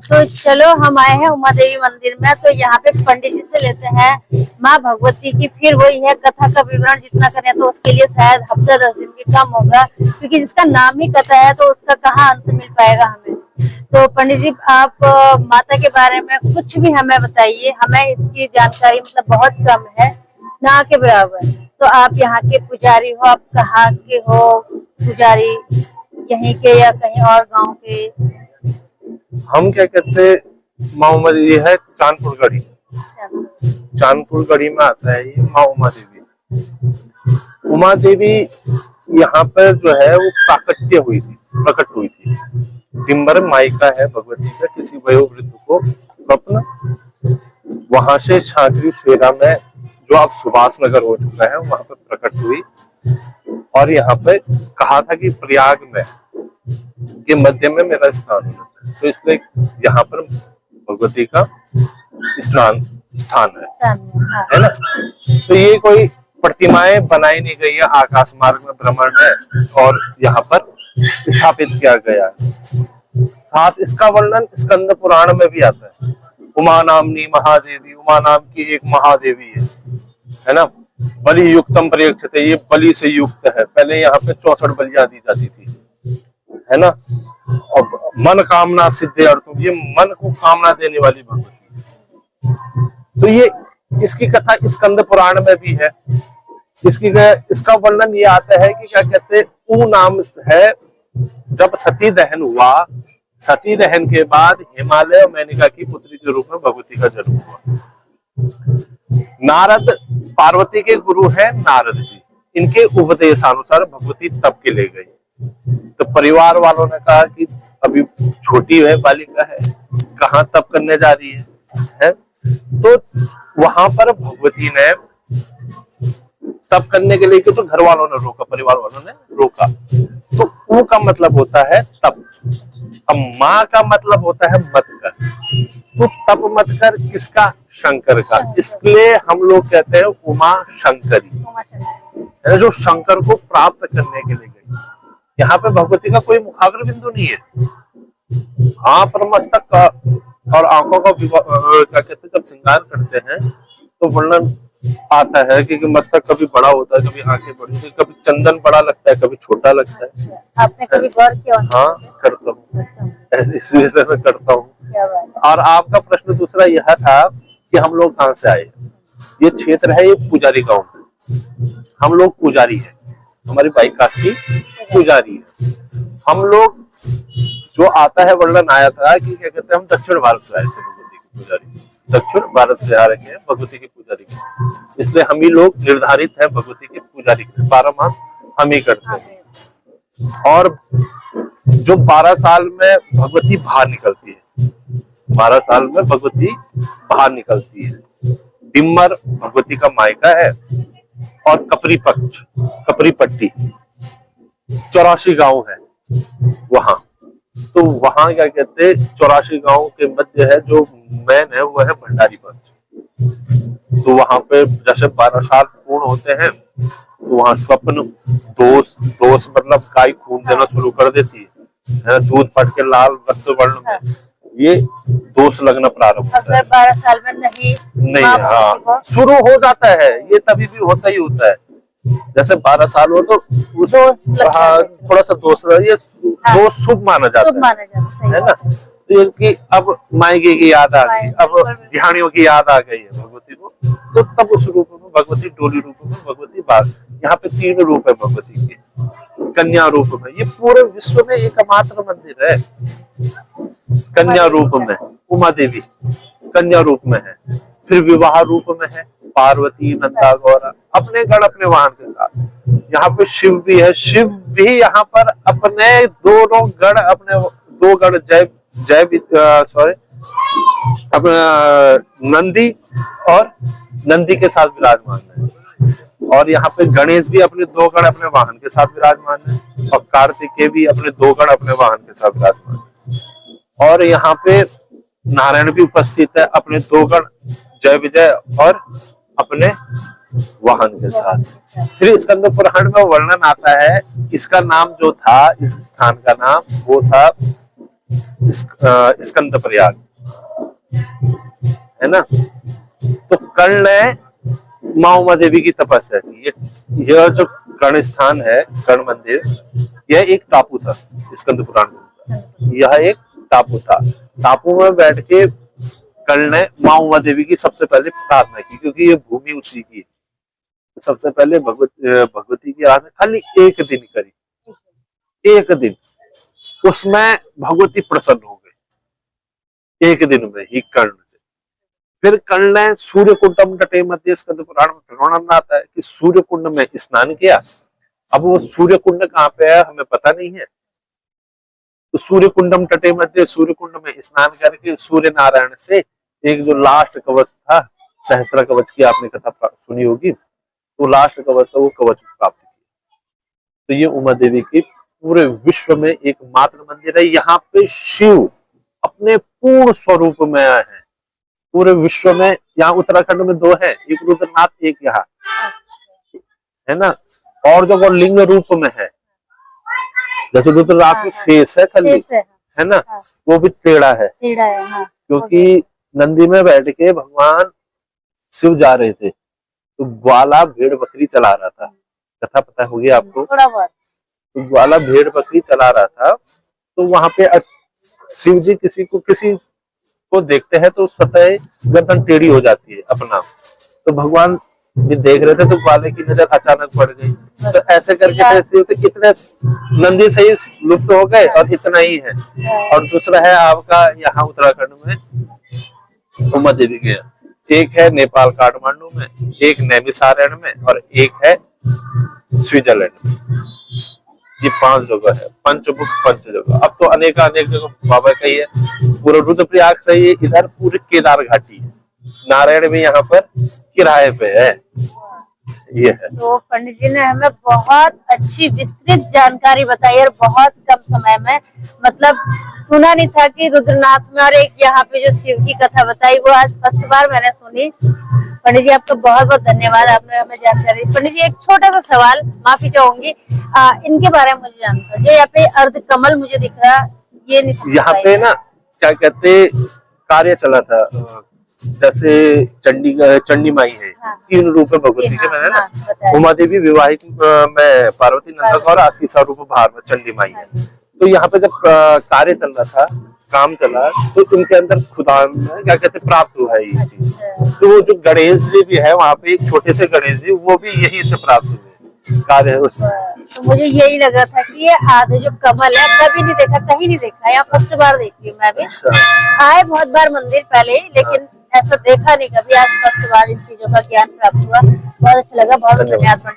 तो चलो हम आए हैं उमा देवी मंदिर में, तो यहाँ पे पंडित जी से लेते हैं माँ भगवती की, फिर वही है कथा का विवरण जितना करें तो उसके लिए शायद हफ्ता 10 दिन भी कम होगा, क्योंकि जिसका नाम ही कथा है तो उसका कहाँ अंत मिल पाएगा हमें। तो पंडित जी आप माता के बारे में कुछ भी हमें बताइए, हमें इसकी जानकारी मतलब बहुत कम है, ना के बराबर। तो आप यहाँ के पुजारी हो, आप कहाँ के हो पुजारी, यहीं के या कहीं और गांव के? हम क्या कहते माँ उमा देवी, ये है चांदपुर गढ़ी। चांदपुर गढ़ी में आता है ये माँ उमा देवी। उमा देवी यहाँ पर जो है वो प्रकट हुई थी। दिम्बर मायका है भगवती का, किसी वयोवृद्ध को स्वप्न, वहां से छागरी शेरा में जो अब सुभाष नगर हो चुका है वहां पर प्रकट हुई, और यहाँ पे कहा था कि प्रयाग में के मध्य में मेरा स्नान होना चाहिए, तो इसलिए यहाँ पर भगवती का स्थान है ना। तो ये कोई प्रतिमाएं बनाई नहीं गई है, आकाश मार्ग में भ्रमण है और यहाँ पर स्थापित किया गया है। साथ इसका वर्णन स्कंद पुराण में भी आता है। उमा नामनी महादेवी, उमा नाम की एक महादेवी है ना। बलि युक्तम प्रयक्षते, ये बलि से युक्त है। पहले यहाँ पे 64 बलियां दी जाती थी, है ना। और मन कामना सिद्धे अर्थम, ये मन को कामना देने वाली भगवती। तो ये इसकी कथा स्कंद पुराण में भी है। इसका वर्णन ये आता है कि क्या कहते, ऊ नाम है, जब सती दहन हुआ, सती दहन के बाद हिमालय और मेनका की पुत्री के रूप में भगवती का जन्म हुआ। नारद पार्वती के गुरु है नारद जी, इनके उपदेशानुसार भगवती तप के ले गई। तो परिवार वालों ने कहा कि अभी छोटी है, बालिका है, कहाँ तप करने जा रही है? तो वहां पर भगवती ने तप करने के लिए, तो घर वालों ने रोका, परिवार वालों ने रोका। तो ऊ का मतलब होता है तप, अब माँ का मतलब होता है मत कर। तो तप मत कर किसका? शंकर का। इसलिए हम लोग कहते हैं उमा शंकरी, जो शंकर को प्राप्त करने के लिए गई। यहाँ पे भगवती का कोई मुखाग्र बिंदु नहीं है। हाँ, पर मस्तक का और आंखों का क्या कहते, जब श्रृंगार करते हैं तो वर्णन आता है कि मस्तक कभी बड़ा होता है, कभी आंखें बड़ी, कभी चंदन बड़ा लगता है, कभी छोटा लगता है। आपने कभी गौर किया? हाँ, करता हूँ, इस विषय में करता हूँ। और आपका प्रश्न दूसरा यह था कि हम लोग कहाँ से आए। ये क्षेत्र है, ये पुजारी गांव है। हम लोग पुजारी है, हमारी बाई कास्ट की पुजारी है। हम लोग जो आता है वर्णन आया था कि क्या कहते हैं, हम दक्षिण भारत से आए थे भगवती की पुजारी, दक्षिण भारत से आ रहे हैं भगवती की पुजारी के। इसलिए हम ही लोग निर्धारित है भगवती के पुजारी के, 12 मास हम ही करते हैं। और जो 12 साल में भगवती बाहर निकलती है, 12 साल में भगवती बाहर निकलती है। डिम्मर भगवती का मायका है, और कपरी पट्टी 84 गांव है वहां। तो वहां क्या कहते, 84 गांव के मध्य है जो मैन है वो है भंडारी पंच। तो वहां पे जैसे 12 साल पूर्ण होते हैं तो वहां स्वप्न दोष मतलब गाय खून देना शुरू कर देती है, दूध फट के लाल रक्त वर्ण में ये दोष लगना प्रारंभ होता है। अगर 12 साल में नहीं हाँ, शुरू हो जाता है, ये तभी भी होता ही होता है। जैसे 12 साल हो तो थोड़ा सा दोष, ये दोष शुभ माना जाता है ना। तो कि अब मायके की याद आ गई, अब ध्यानियों की याद आ गई है भगवती को, तो तब उस रूप में भगवती, डोली रूप में भगवती बात। यहाँ पे 3 रूप है भगवती के। कन्या रूप में, ये पूरे विश्व में एकमात्र मंदिर है कन्या रूप में। उमा देवी कन्या रूप में है, फिर विवाह रूप में है पार्वती, नंदा, गौरा, अपने गढ़ अपने वाहन के साथ। यहाँ पे शिव भी है, शिव भी यहाँ पर अपने दोनों गढ़, अपने 2 गढ़ अपना नंदी और नंदी के साथ विराजमान है। और यहाँ पे गणेश भी अपने 2 गढ़ अपने वाहन के साथ विराजमान है, और कार्तिकेय भी अपने 2 गढ़ अपने वाहन के साथ विराजमान है। और यहाँ पे नारायण भी उपस्थित है अपने 2 गढ़ जय विजय और अपने वाहन के साथ। फिर स्कंद पुराण में वर्णन आता है, इसका नाम जो था, इस स्थान का नाम वो था स्कंद प्रयाग, है ना। तो कर्ण ने माँ उमा देवी की तपस्या की। यह जो कर्ण स्थान है, कर्ण मंदिर, यह एक टापू था। स्कंद पुराण में यह एक टापू था। टापू में बैठ के कर्ण ने माँ उमा देवी की सबसे पहले प्रार्थना की, क्योंकि ये भूमि उसी की। सबसे पहले भगवती की आराधना खाली एक दिन करी, एक दिन, उसमें भगवती प्रसन्न हो गई, एक दिन में ही कर्ण से। फिर कर्ण ने सूर्य कुंडम तटे मध्य, स्कंद पुराण में वर्णन आता है कि सूर्य कुंड में स्नान किया। अब वो सूर्य कुंड कहाँ पे है हमें पता नहीं है। तो सूर्य कुंडम तटे मध्य, सूर्य कुंड में स्नान करके सूर्य नारायण से एक जो लास्ट कवच था, सहस्त्र कवच की आपने कथा सुनी होगी, तो लास्ट कवच था, वो कवच प्राप्त किया। तो ये उमा देवी की पूरे विश्व में एकमात्र मंदिर है। यहाँ पे शिव अपने पूर्ण स्वरूप में है पूरे विश्व में। यहाँ उत्तराखंड में 2 है, एक रुद्रनाथ, एक यहाँ, है ना। और जो वो लिंग रूप में है, जैसे रुद्रनाथ में फेस है खाली, है ना, वो भी टेढ़ा है, क्योंकि नंदी में बैठ के भगवान शिव जा रहे थे, तो ग्वाला भेड़ बकरी चला रहा था। कथा पता होगी आपको, थोड़ा बहुत। तो ग्वाला भेड़ बकरी चला रहा था, तो वहां पे शिव जी किसी को देखते हैं तो स्वतः गर्दन टेढ़ी हो जाती है अपना। तो भगवान भी देख रहे थे, तो ग्वाले की नजर अचानक पड़ गई। तो ऐसे करके शिव तो इतने नंदी से ही लुप्त हो गए, और इतना ही है। और दूसरा है आपका यहाँ उत्तराखंड में उमा देवी गया, एक है नेपाल काठमांडू में, एक नैमिषारण्य में, और एक है स्विट्जरलैंड में। ये 5 जगह है, पंचमुख 5 जगह। अब तो अनेक जगह बाबा का ही है। पूरा रुद्रप्रयाग से ही इधर पूरे केदार घाटी है, नारायण भी यहाँ पर किराए पे है। ये है। तो पंडित जी ने हमें बहुत अच्छी विस्तृत जानकारी बताई, और बहुत कम समय में, मतलब सुना नहीं था कि रुद्रनाथ में, और एक यहाँ पे जो शिव की कथा बताई, वो आज फर्स्ट बार मैंने सुनी। पंडित जी आपका बहुत बहुत धन्यवाद, आपने हमें जानकारी दी। पंडित जी एक छोटा सा सवाल, माफी चाहूंगी, इनके बारे में मुझे जानना था। जो यहाँ पे अर्ध कमल मुझे दिख रहा, ये नहीं यहाँ पे ना क्या कहते कार्य चला था, जैसे चंडी माई है, 3 रूप है भगवती के, मैंने ना उमा देवी विवाहित में पार्वती नंदक, और तीसरा रूप भार में चंडी माई है। तो यहाँ पे जब कार्य चल रहा था, काम चला, तो इनके अंदर खुदा में क्या कहते प्राप्त हुआ है ये चीज। तो वो जो गणेश जी भी है वहाँ पे, एक छोटे से गणेश जी, वो भी यही से प्राप्त हुए कार्य है उसमें। तो मुझे यही लग रहा था कि ये आधे जो कमल है कभी नहीं देखा, कहीं नहीं देखा, यहाँ फर्स्ट बार देखी हूँ मैं भी। आए बहुत बार मंदिर पहले ही, लेकिन ऐसा देखा नहीं कभी, आज फर्स्ट बार इन चीजों का ज्ञान प्राप्त हुआ। बहुत अच्छा लगा, बहुत धन्यवाद।